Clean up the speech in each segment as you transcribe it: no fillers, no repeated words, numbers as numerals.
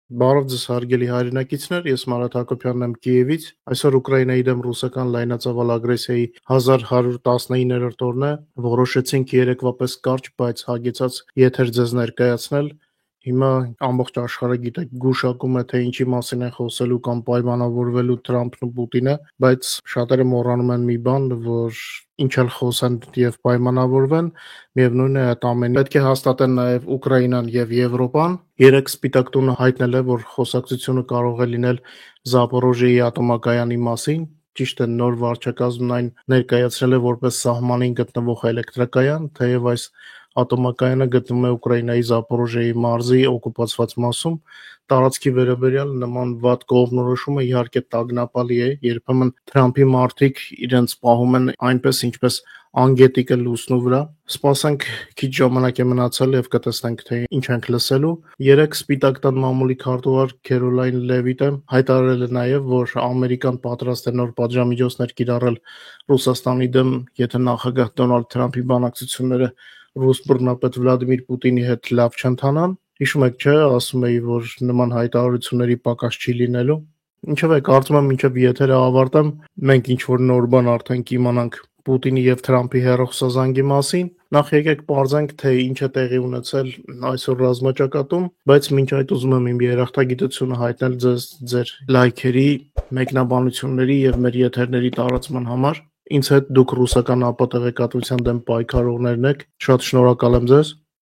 Բարև ձեզ հարգելի հայրենակիցներ, ես Մարատ Հակոբյանն եմ Կիևից։ Այսօր Ուկրաինայի դեմ ռուսական լայնածավալ ագրեսիայի 1119-րդ օրն է։ Որոշեցինք երեկվա պես կարճ, բայց հագեցած եթեր ձեզ ներկայացնել։ Հիմա ամբողջ աշխարհը գիտեք, գուշակում է, թե ինչի մասին են խոսելու կամ պայմանավորվելու Թրամփն ու Պուտինը, բայց շատերը մոռանում են մի բան, որ ինչ էլ խոսեն եւ պայմանավորվեն, միևնույն է այդ ամենի պետք է հաստատեն նաեւ Ուկրաինան եւ Եվրոպան։ Երեք Սպիտակ տունը հայտնել է, որ խոսակցությունը կարող է լինել Զապորոժիեի ատոմակայանի մասին։ Ճիշտ է, նոր վարչակազմն այն ներկայացրել է որպես սահմանին գտնվող էլեկտրակայան, թեև այս ատոմակայանը գտնվում է Ուկրաինայի Զապորոժիեի մարզի օկուպացված մասում։ Տարածքի վերաբերյալ նման վատ կողմնորոշումը իհարկե տագնապալի է, երբեմն Թրամփի մարդիկ իրենց պահում են այնպես, ինչպես անգետիկը լուսնու վրա։ Սպասենք, քիչ ժամանակ է մնացել եւ կտեսնենք, թե ինչ ենք լսելու։ Երեք Սպիտակ տան մամուլի քարտուղար Քերոլայն Լևիտը հայտարարել է նաեւ, որ Ամերիկան պատրաստ է նոր պատժամիջոցներ կիրառել Ռուսաստանի դեմ, եթե նախագահ Դոնալդ Թրամփի բանակցությունները ռուս բռնապետ Վլադիմիր Պուտինի հետ լավ չընթանան։ Հիշում եք, չէ՞, ասում էի, որ նման հայտարարությունների պակաս չի լինելու։ Ինչով է, կարծում եմ, մինչև եթերը ավարտեմ, մենք ինչ-որ նոր բան արդեն կիմանանք Պուտինի եւ Թրամփի հեռախոսազանգի մասին։ Նախ եկեք պարզենք, թե ինչ է տեղի ունեցել այսօր ռազմաճակատում, բայց մինչ այդ ուզում եմ իմ երախտագիտությունը հայտնել ձեզ ձեր լայքերի, մեկնաբանությունների եւ մեր եթերների տարածման համար։ Ինձ հետ դուք ռուսական ապատեղեկատվության դեմ պայքարողներն եք։ Շատ շնորհակալ եմ ձեզ։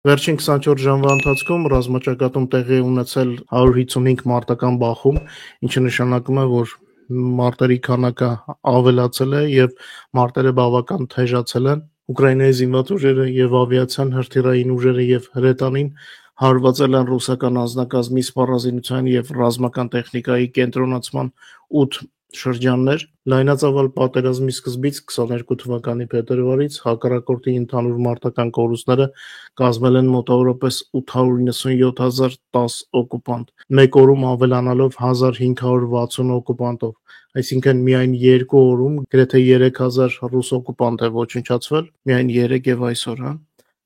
Վերջին 24 ժամվա ընթացքում ռազմաճակատում տեղի է ունեցել 155 մարտական բախում, ինչը նշանակում է, որ մարտերի քանակը ավելացել է եւ մարտերը բավական թեժացել են։ Ուկրաինայի զինված ուժերը եւ ավիացիան, հրթիռային ուժերը եւ հրետանին հարվածել են ռուսական անձնակազմի սպառազինության եւ ռազմական տեխնիկայի կենտրոնացման 8 շրջաններ։ Լայնածավալ պատերազմի սկզբից 22 թվականի փետրվարից հակառակորդի ընդհանուր մարտական կորուստները կազմել են մոտավորապես 897,010 օկուպանտ, մեկ օրում ավելանալով 1560 օկուպանտով, այսինքն միայն 2 օրում գրեթե 3000 ռուս օկուպանտ է ոչնչացվել, միայն 3 եւ այսօր, հա։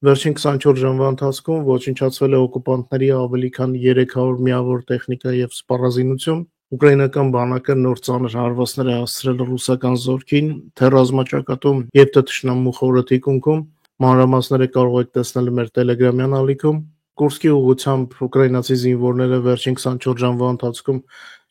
Վերջին 24 ժամվա ընթացքում ոչնչացվել է օկուպանտների ավելի քան 300 միավոր տեխնիկա եւ սպառազինություն։ Ուկրաինական բանակը նոր ծանր հարվածներ է հասցրել ռուսական զորքին, թե ռազմաճակատում եւ թե թշնամու խորը թիկունքում։ Մանրամասները կարող եք տեսնել մեր Telegram-յան ալիքում։ Կուրսկի ուղղությամբ ուկրաինացի զինվորները վերջին 24 ժամվա ընթացքում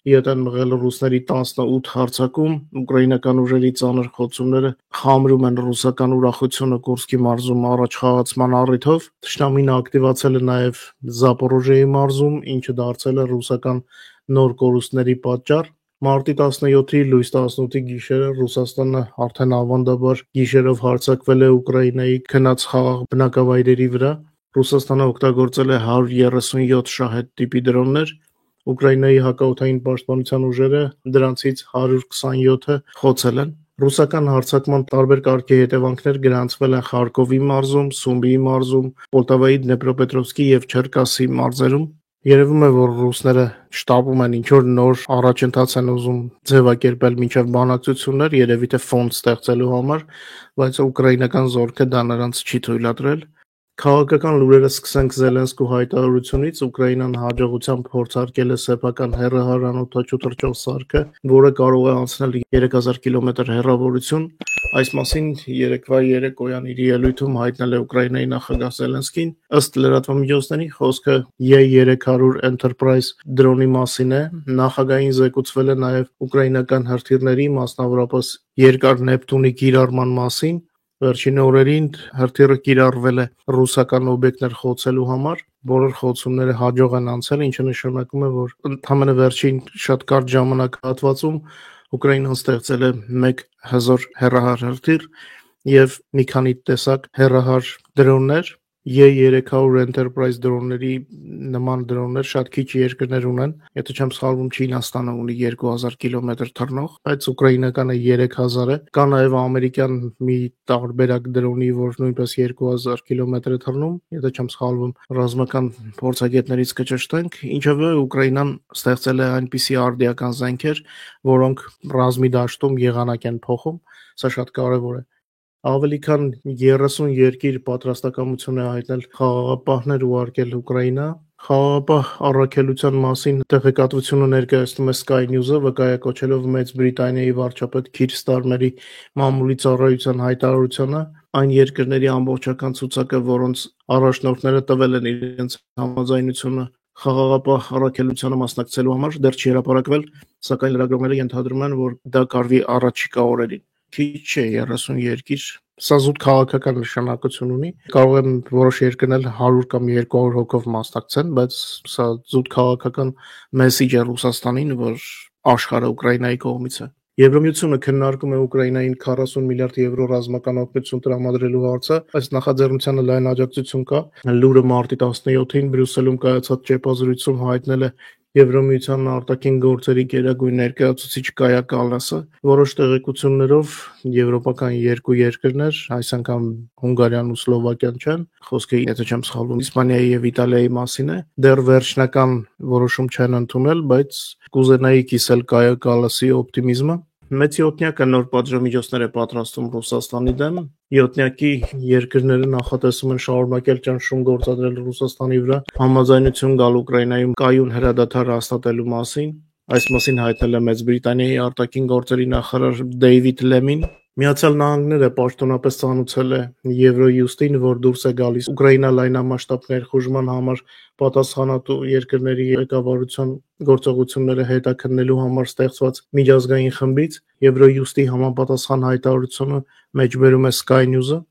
իհետ են մղել ռուսների 18 հարձակում, ուկրաինական ուժերի ծանր խոցումները խամրում են ռուսական ուրախությունը Կուրսկի մարզում առաջ խաղացման առիթով։ Թշնամին ակտիվացել է նաև Զապորոժիեի մարզում, ինչը դարձել է ռուսական նոր կորուստների պատճառ։ Մարտի 17-ի լույս 18-ի գիշերը Ռուսաստանը արդեն ավանդաբար գիշերով հարձակվել է Ուկրաինայի քնած խաղաղ բնակավայրերի վրա։ Ռուսաստանը օգտագործել է 137 շահեդ տիպի դրոններ, Ուկրաինայի հակաօդային պաշտպանության ուժերը դրանցից 127-ը խոցել են։ Ռուսական հարձակման տարբեր կարգի հետևանքներ գրանցվել են Խարկովի մարզում, Սումբիի մարզում, Պոլտավայի, Դնեպրոպետրովսկի եւ Չերկասի մարզերում։ Երևում է, որ ռուսները շտապում են ինչ-որ նոր առաջընթաց են ուզում ձևակերպել մինչև բանակցություններ, երևի թե ֆոնդ ստեղծելու համար, բայց ուկրաինական զորքը դա նրանց չի թույլատրել։ Քաղաքական լուրերը սկսենք Զելենսկու հայտարարությունից։ Ուկրաինան հաջողությամբ փորձարկել է սեփական հեռահար անօդաչու թռչող սարքը, որը կարող է անցնել 3000 կիլոմետր հեռավորություն։ Այս մասին երեկվա երեկոյան իր ելույթում հայտնել է Ուկրաինայի նախագահ Զելենսկին։ Ըստ լրատվամիջոցների խոսքը Ե300 Enterprise դրոնի մասին է։ Նախագահին զեկուցվել է նաև ուկրաինական հրթիռների, մասնավորապես երկար Նեպտունի կիրառման մասին։ Վերջին օրերին հրթիռը կիրառվել է ռուսական օբյեկտներ խոցելու համար։ Բոլոր խոցումները հաջող են անցել, ինչը նշանակում է, որ ընդամենը վերջին շատ կարճ ժամանակահատվածում Ուկրաինան ստեղծել է մեկ հզոր հեռահար հրթիռ եւ մի քանի տեսակ հեռահար դրոններ։ Ե300 Enterprise դրոնների նման դրոններ շատ քիչ երկրներ ունեն։ Եթե չեմ սխալվում, Չինաստանը ունի 2000 կիլոմետր թռնող, բայց ուկրաինականը 3000 է։ Կա նաև ամերիկյան մի տարբերակ դրոնի, որ նույնպես 2000 կիլոմետր է թռնում, եթե չեմ սխալվում, ռազմական փորձագետներից կճշտենք։ Ինչևէ, Ուկրաինան ստեղծել է այնպիսի արդիական զենքեր, որոնք ռազմի դաշտում եղանակ են փոխում։ Սա շատ կարևոր է։ Ավելի քան 30 երկիր պատրաստակամություն է հայտնել խաղաղապահներ ուղարկել Ուկրաինա։ Խաղաղապահ առաքելության մասին տեղեկատվությունը ներկայացնում է Sky News-ը, վկայակոչելով Մեծ Բրիտանիայի վարչապետ Քիր Ստարմերի մամուլի ծառայության հայտարարությանը, այն երկրների ամբողջական ցուցակը, որոնց առաջնորդները տվել են իրենց համաձայնությունը խաղաղապահ առաքելությանը մասնակցելու համար, դեռ չի հրապարակվել, սակայն լրագրողները ենթադրում են, որ դա կարվի առաջիկա օրերին։ Քիչ չէ 30 երկիր, սա զուտ քաղաքական նշանակություն ունի։ Կարող են որոշ երկրներ 100 կամ 200 հոգով մասնակցեն, բայց սա զուտ քաղաքական մեսիջ է Ռուսաստանին, որ աշխարհը Ուկրաինայի կողմից է։ Եվրամիությունը քննարկում է Ուկրաինային 40 միլիարդ եվրո ռազմական օգնություն տրամադրելու հարցը։ Այս նախաձեռնությանը լայն աջակցություն կա։ Լուրը մարտի 17-ին Բրյուսելում կայացած ճեպազրույցում հայտնել է Եվրամիության արտաքին գործերի գերագույն ներկայացուցիչ Կայա Կալլասը։ Որոշ տեղեկություններով եվրոպական երկու երկրներ, այս անգամ Հունգարիան ու Սլովակիան չեն, խոսքը, եթե չեմ սխալվում, Իսպանիայի եւ Իտալիայի մասին է, դեռ վերջնական որոշում չեն ընդունել, բայց կուզենայի կիսել Կայա Կալլասի օպտիմիզմը։ Մեծ յոթնյակը նոր պատժամիջոցներ է պատրաստում Ռուսաստանի դեմ։ Յոթնյակի երկրները նախատեսում են շարունակել ճնշում գործադրել Ռուսաստանի վրա, համաձայնություն գալ Ուկրաինայում կայուն հրադադար հաստատելու մասին։ Այս մասին հայտնել է Մեծ Բրիտանիայի արտաքին գործերի նախարար Դեյվիդ Լեմին։ Միացյալ Նահանգները պաշտոնապես ցանուցել է Եվրոյուստին, որ դուրս է գալիս Ուկրաինա լայնամասշտաբ ներխուժման համար պատասխանատու երկրների ղեկավարության գործողությունները հետաքննելու համար ստեղծված միջազգային խմբից։ Եվրոյուստի համապատասխան հայտարարությունը մեջբերում է Sky News-ը։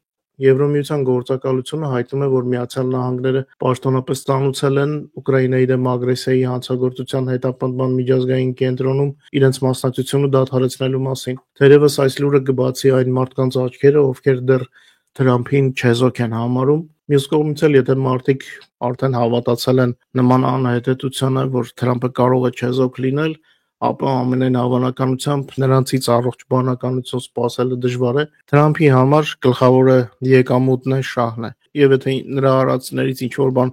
Եվրամիության գործակալությունը հայտնում է, որ Միացյալ Նահանգները պաշտոնապես ծանուցել են Ուկրաինայի դեմ ագրեսիայի հանցագործության հետապնդման միջազգային կենտրոնում իրենց մասնակցությունը դադարեցնելու մասին։ Թերևս այս լուրը կբացի այն մարդկանց աչքերը, ովքեր դեռ Թրամփին չեզոք են համարում։ Մյուս կողմից էլ, եթե մարդիկ արդեն հավատացել են նման անհետեցությանը, որ Թրամփը կարող է չեզոք լինել, ապա ամենայն հավանականությամբ նրանցից առողջ բանականություն սպասելը դժվար է։ Թրամփի համար գլխավորը եկամուտն է, շահն է։ Եվ եթե նրա արածներից ինչ-որ բան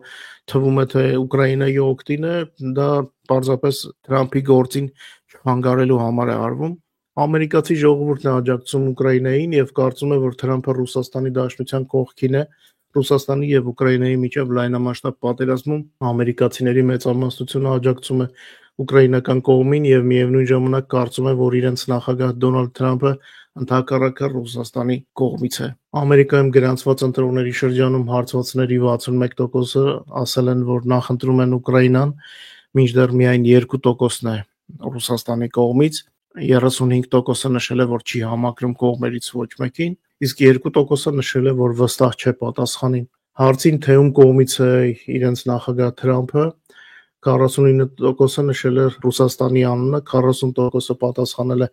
թվում է, թե Ուկրաինայի օգտին է, դա պարզապես Թրամփի գործին չհանգարելու համար է արվում։ Ամերիկացի ժողովուրդն է աջակցում Ուկրաինային եւ կարծում է, որ Թրամփը Ռուսաստանի Դաշնության կողքին է։ Ռուսաստանի եւ Ուկրաինայի միջև լայնամասշտաբ պատերազմում ամերիկացիների մեծամասնությունը աջակցում է ուկրաինական կողմին եւ միևնույն ժամանակ կարծում է, որ իրենց նախագահ Դոնալդ Թրամփը ընդհակառակը Ռուսաստանի կողմից է։ Ամերիկայում գրանցված ընտրողների շրջանում հարցվածների 61%-ը ասել են, որ նախընտրում են Ուկրաինան, մինչդեռ միայն 2%-ն է Ռուսաստանի կողմից, 35%-ը նշել է, որ չի համակրում կողմերից ոչ մեկին, իսկ 2%-ը նշել է, որ վստահ չէ պատասխանին։ Հարցին, թե ում կողմից է իրենց նախագահ Թրամփը, 49%-ը նշել է Ռուսաստանի անունը, 40%-ը պատասխանել է,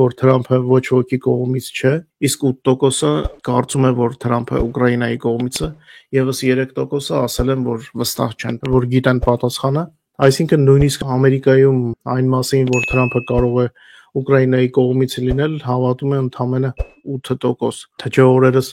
որ Թրամփը ոչ ոքի կողմից չէ, իսկ 8%-ը կարծում է, որ Թրամփը Ուկրաինայի կողմից է, եւս 3%-ը ասել են, որ վստահ չեն, որ գիտեն պատասխանը։ Այսինքն նույնիսկ Ամերիկայում այն մասին, որ Թրամփը կարող է Ուկրաինայի կողմից լինել, հավատում է ընդամենը 8%։ Թե չէ օրերս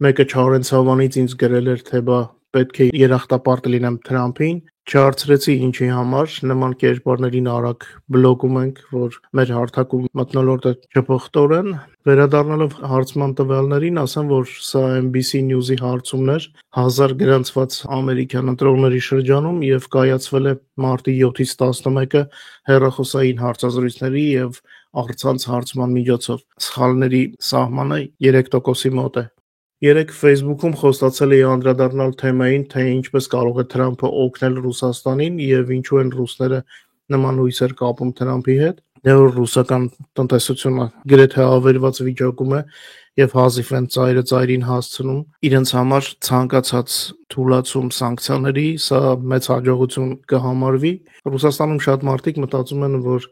մեկը Չարենցավանից ինձ գրել էր, թե բա պետք է երախտապարտ լինեմ Թրամփին, չհարցրեցի ինչի համար, նման կերպարներին արագ բլոկում ենք, որ մեր հարթակում մթնոլորտը չփոխտորեն։ Վերադառնալով հարցման տվյալներին, ասեմ, որ սա NBC News-ի հարցումն էր 1000 գրանցված ամերիկյան ընտրողների շրջանում եւ կայացվել է մարտի 7-ից 11-ը հեռախոսային հարցազրույցների եւ առցանց հարցման միջոցով։ Սխալների սահմանը 3%-ի մոտ է։ Երեկ Facebook-ում խոստացել էի անդրադառնալ թեմային, թե ինչպես կարող է Թրամփը օգնել Ռուսաստանին եւ ինչու են ռուսները նման հույսեր կապում Թրամփի հետ։ Դե որ ռուսական տնտեսությունը գրեթե ավերված վիճակում է եւ հազիվ են ծայրը ծայրին հասցնում իրենց համար ցանկացած թույլատրում սանկցիաների, սա մեծ հաջողություն կհամարվի։ Ռուսաստանում շատ մարդիկ մտածում են, որ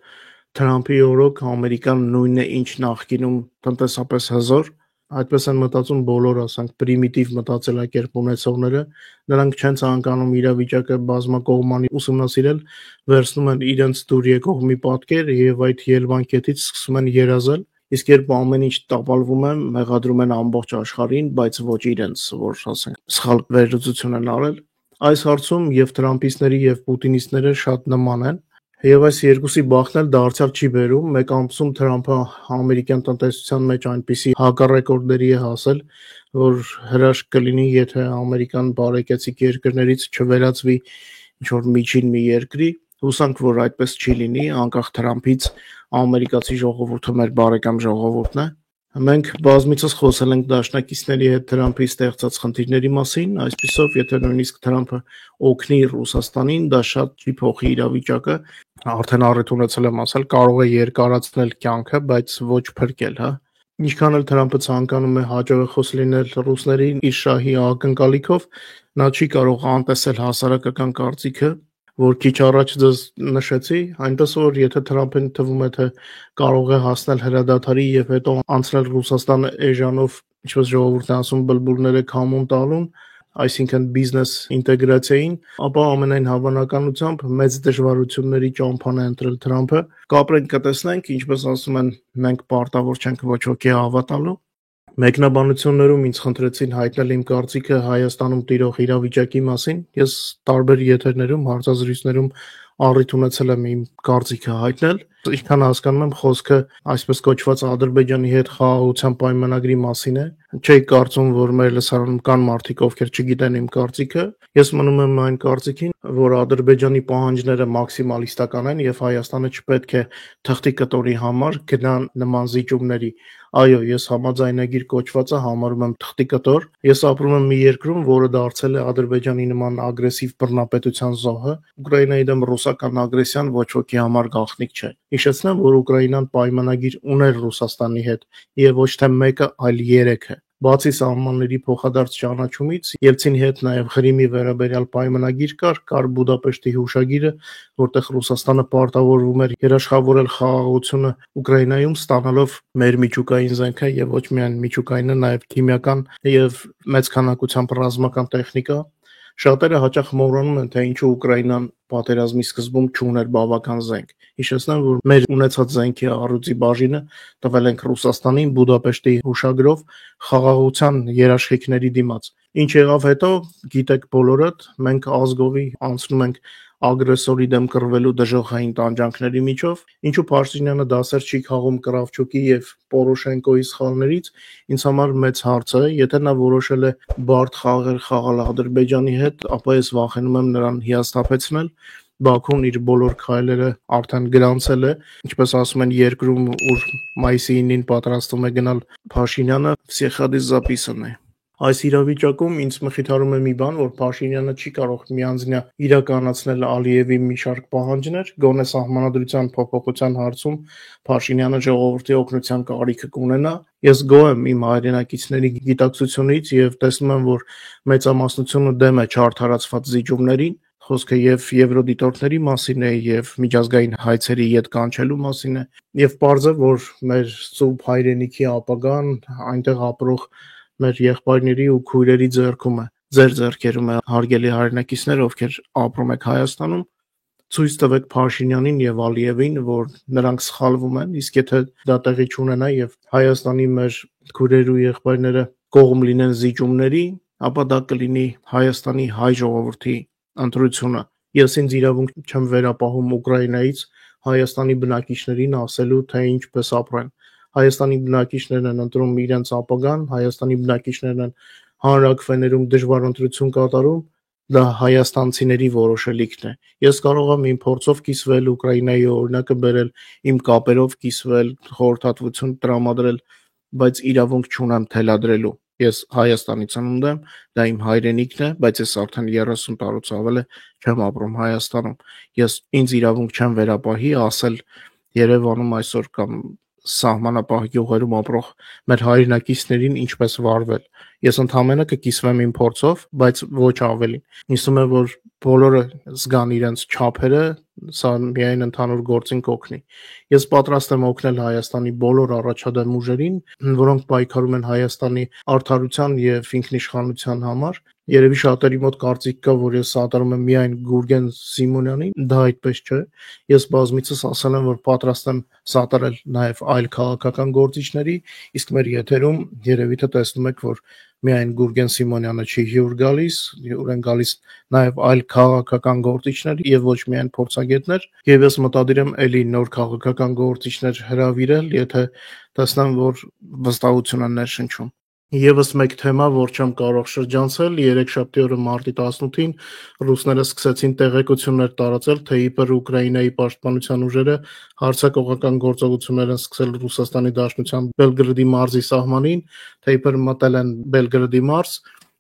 Թրամփի օրոք Ամերիկան նույնն է, ինչ նախկինում տնտեսապես հզոր։ Այդպես են մտածում բոլոր, ասենք, պրիմիտիվ մտածելակերպ ունեցողները, նրանք չեն ցանկանում իրավիճակը բազմակողմանի ուսումնասիրել, վերցնում են իրենց դուր եկող մի պատկեր եւ այդ ելվանկետից սկսում են երազել, իսկ երբ ամեն ինչ տապալվում է, մեղադրում են ամբողջ աշխարհին, բայց ոչ իրենց, որ ասենք, սխալ վերլուծություն են արել։ Այս հարցում եւ տրամպիստների եւ պուտինիստները շատ նման են։ Եվ այս երկուսի բախտն էլ դարձյալ չի բերում։ Մեկ ամսում Թրամփը ամերիկյան տնտեսության մեջ այնպիսի հակառեկորդների է հասել, որ հրաշք կլինի, եթե ամերիկան բարեկեցիկ երկրներից չվերածվի ինչ-որ միջին մի երկրի։ Հուսանք, որ այդպես չի լինի, անկախ Թրամփից ամերիկացի ժողովուրդը մեր բարեկամ ժողովուրդն է։ Մենք բազմիցս խոսել ենք դաշնակիցների հետ Թրամփի ստեղծած խնդիրների մասին, այսպիսով, եթե նույնիսկ Թրամփը օգնի Ռուսաստանին, դա շատ չի փոխի իրավիճակը, արդեն առիթ ունեցել եմ ասել, կարող է երկարացնել կյանքը, բայց ոչ փրկել, հա։ Ինչքան էլ Թրամփը ցանկանում է հաջողախոս լինել ռուսներին իր շահի ակնկալիքով, նա չի կարող անտեսել հասարակական կարծիքը, որ քիչ առաջ ձեզ նշեցի, այնպես որ եթե Թրամփին թվում է, թե կարող է հասնել հրադադարի եւ հետո անցնել Ռուսաստանը էժանով, ինչպես ժողովուրդն է ասում, բլբուլները քամուն տալուն, այսինքն բիզնես ինտեգրացիային, ապա ամենայն հավանականությամբ մեծ դժվարությունների ճամփան է ընտրել Թրամփը։ Կապրենք կտեսնենք, ինչպես ասում են, մենք պարտավոր չենք ոչ ոքի հավատալու։ Մեկնաբանություններում ինձ խնդրեցին հայտնել իմ կարծիքը Հայաստանում տիրող իրավիճակի մասին։ Ես տարբեր եթերներում, հարցազրույցներում առիթ ունեցել եմ իմ կարծիքը հայտնել։ Ինչքան հասկանում եմ, խոսքը այսպես կոչված Ադրբեջանի հետ խաղաղության պայմանագրի մասին է։ Չէի կարծում, որ մեր լսարանում կան մարդիկ, ովքեր չգիտեն իմ կարծիքը։ Ես մնում եմ այն կարծիքին, որ Ադրբեջանի պահանջները մաքսիմալիստական են եւ Հայաստանը չպետք է թղթի կտորի համար գնա նման զիջումների։ Այո, ես համաձայնագիր կոչվածը համարում եմ թղթի կտոր։ Ես ապրում եմ մի երկրում, որը դարձել է Ադրբեջանի նման ագրեսիվ բռնապետության զոհը։ Ուկրաինայի դեմ ռուսական ագրեսիան ոչ ոքի համար գաղտնիք չէ։ Հիշեցնեմ, որ Ուկրաինան պայմանագիր ուներ Ռուսաստանի հետ, եւ ոչ թե մեկը, այլ 3-ը։ Բացի սահմանների փոխադարձ ճանաչումից, Ելցինի հետ նաև Ղրիմի վերաբերյալ պայմանագիր կար Բուդապեշտի հուշագիրը, որտեղ Ռուսաստանը պարտավորվում էր երաշխավորել խաղաղությունը Ուկրաինայում, ստանալով մեր միջուկային զենքը եւ ոչ միայն միջուկայինը, նաև քիմիական եւ մեծ քանակությամբ ռազմական տեխնիկա։ Շատերը հաճախ մոռանում են, թե ինչու Ուկրաինան պատերազմի սկզբում չուներ բավական զենք։ Հիշեցնեմ, որ մեր ունեցած զենքի առյուծի բաժինը տվել ենք Ռուսաստանին Բուդապեշտի հուշագրով խաղաղության երաշխիքների դիմաց։ Ինչ եղավ հետո, գիտեք բոլորդ, մենք ազգովի անցնում ենք ագրեսորի դեմ կռվելու դժոխային տանջանքների միջով, ինչու Փաշինյանը դասեր չի քաղում Կրավչուկի եւ Պորոշենկոյի սխալներից, ինձ համար մեծ հարց է, եթե նա որոշել է բարդ խաղեր խաղալ Ադրբեջանի հետ, ապա ես վախենում եմ նրան հիասթափեցնել։ Բաքուն իր բոլոր քայլերը արդեն գրանցել է, ինչպես ասում են երկրում, ուր մայիսի 9-ին պատրաստվում է գնալ Փաշինյանը, «Всех записаны»։ Այս իրավիճակում ինձ մխիթարում է մի բան, որ Փաշինյանը չի կարող միանձնյա իրականացնել Ալիևի մի շարք պահանջներ, գոնե սահմանադրության փոփոխության հարցում Փաշինյանը ժողովրդի օգնության կարիքը կունենա։ Ես գոհ եմ իմ հայրենակիցների գիտակցությունից եւ տեսնում եմ, որ մեծամասնությունը դեմ է չարդարացված զիջումներին։ Խոսքը եւ եվրոդիտորդների մասին է, եւ միջազգային հայցերի յետ կանչելու մասին է, եւ պարզ է, որ մեր սուրբ հայրենիքի ապագան այնտեղ ապրող մեր եղբայրների ու քույրերի ձեռքում է, ձեր ձեռքերում է, հարգելի հայրենակիցներ, ովքեր ապրում եք Հայաստանում, ցույց տվեք Փաշինյանին եւ Ալիևին, որ նրանք սխալվում են, իսկ եթե դա տեղի չունենա եւ Հայաստանի մեր քույրեր ու եղբայրները կողմ լինեն զիջումների, ապա դա կլինի Հայաստանի հայ ժողովրդի ընտրությունը։ Ես ինձ իրավունք չեմ վերապահում Ուկրաինայից Հայաստանի բնակիչներին ասելու, թե ինչպես ապրեն։ Հայաստանի բնակիչներն են ընտրում իրենց ապագան, Հայաստանի բնակիչներն են հանրաքվեներում դժվար ընտրություն կատարում, դա հայաստանցիների որոշելիքն է։ Ես կարող եմ իմ փորձով կիսվել Ուկրաինայի օրինակը բերել, իմ կապերով կիսվել, խորհրդատվություն տրամադրել, բայց իրավունք չունեմ թելադրելու։ Ես Հայաստանի ծնունդ եմ, դա իմ հայրենիքն է, բայց ես արդեն 30 տարուց ավել է չեմ ապրում Հայաստանում։ Ես ինձ իրավունք չեմ վերապահի ասել Երևանում այսօր կամ սահմանապահ գյուղերում ապրող մեր հայրենակիցներին ինչպես վարվել։ Ես ընդհանրապես կկիսվեմ իմ փորձով, բայց ոչ ավելին։ Ինձ թվում է, որ բոլորը զգան իրենց չափերը, սա միայն ընդհանուր գործին կօգնի։ Ես պատրաստ եմ օգնել Հայաստանի բոլոր առաջադեմ ուժերին, որոնք պայքարում են Հայաստանի արդարության եւ ինքնիշխանության համար։ Երևի շատերի մոտ կարծիք կա, որ ես սատարում եմ միայն Գուրգեն Սիմոնյանին, դա այդպես չէ։ Ես բազմիցս ասել եմ, որ պատրաստ եմ սատարել նաև այլ քաղաքական գործիչների, իսկ մեր եթերում երևի թե տեսնում եք, որ միայն Գուրգեն Սիմոնյանը չի հյուր գալիս, հյուր են գալիս նաև այլ քաղաքական գործիչներ եւ ոչ միայն փորձագետներ, եւ ես մտադիր եմ ելի նոր քաղաքական գործիչներ հրավիրել, եթե տեսնեմ, որ վստահություն են ներշնչում։ Եվս մեկ թեմա, որ չեմ կարող շրջանցել, երեքշաբթի օրը մարտի 18-ին ռուսները սկսեցին տեղեկություններ տարածել, թե իբր Ուկրաինայի պաշտպանության ուժերը հարձակողական գործողություններ են սկսել Ռուսաստանի Դաշնության Բելգրադի մարզի սահմանին, թե իբր մտել են Բելգրադի մարզ։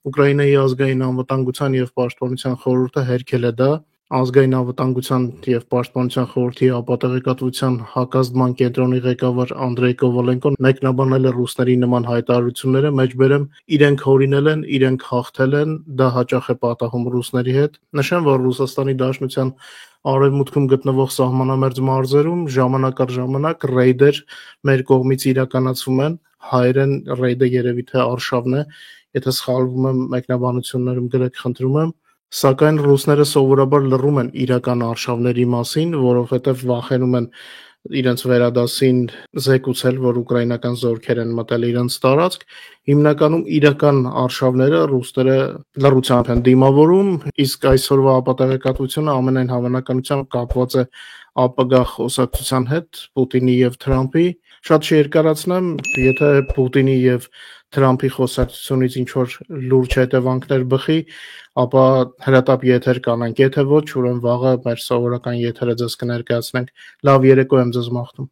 Ուկրաինայի ազգային անվտանգության եւ պաշտպանության խորհուրդը հերքել է դա։ Ազգային անվտանգության եւ պաշտպանության խորհրդի ապատեղեկատվության հակազդման կենտրոնի ղեկավար Անդրեյ Կովալենկոն մեկնաբանել է ռուսների նման հայտարարությունները, մեջբերեմ իրենք հորինել են, իրենք հաղթել են, դա հաճախ է պատահում ռուսների հետ։ Նշեմ, որ Ռուսաստանի Դաշնության արևմուտքում գտնվող սահմանամերձ մարզերում ժամանակ առ ժամանակ ռեյդեր մեր կողմից իրականացվում են, հայերեն ռեյդը երևի թե արշավն է, եթե սխալվում եմ մեկնաբանություններում գրեք, խնդրում եմ։ Սակայն ռուսները սովորաբար լռում են իրական արշավների մասին, որովհետև վախենում են իրենց վերադասին զեկուցել, որ ուկրաինական զորքեր են մտել իրենց տարածք։ Հիմնականում իրական արշավները ռուսները լռությամբ են դիմավորում, իսկ այսօրվա ապատեղեկատվությունը ամենայն հավանականությամբ կապված է ապագա խոսակցության հետ Պուտինի եւ Թրամփի։ Շատ չերկարացնեմ, եթե Պուտինի եւ Թրամփի խոսակցությունից ինչ որ լուրջ հետևանքներ բխի, ապա հրատապ եթեր կանենք, եթե ոչ, ուրեմն վաղը մեր սովորական եթերը ձեզ կներկայացնենք։ Լավ երեկո եմ ձեզ մաղթում։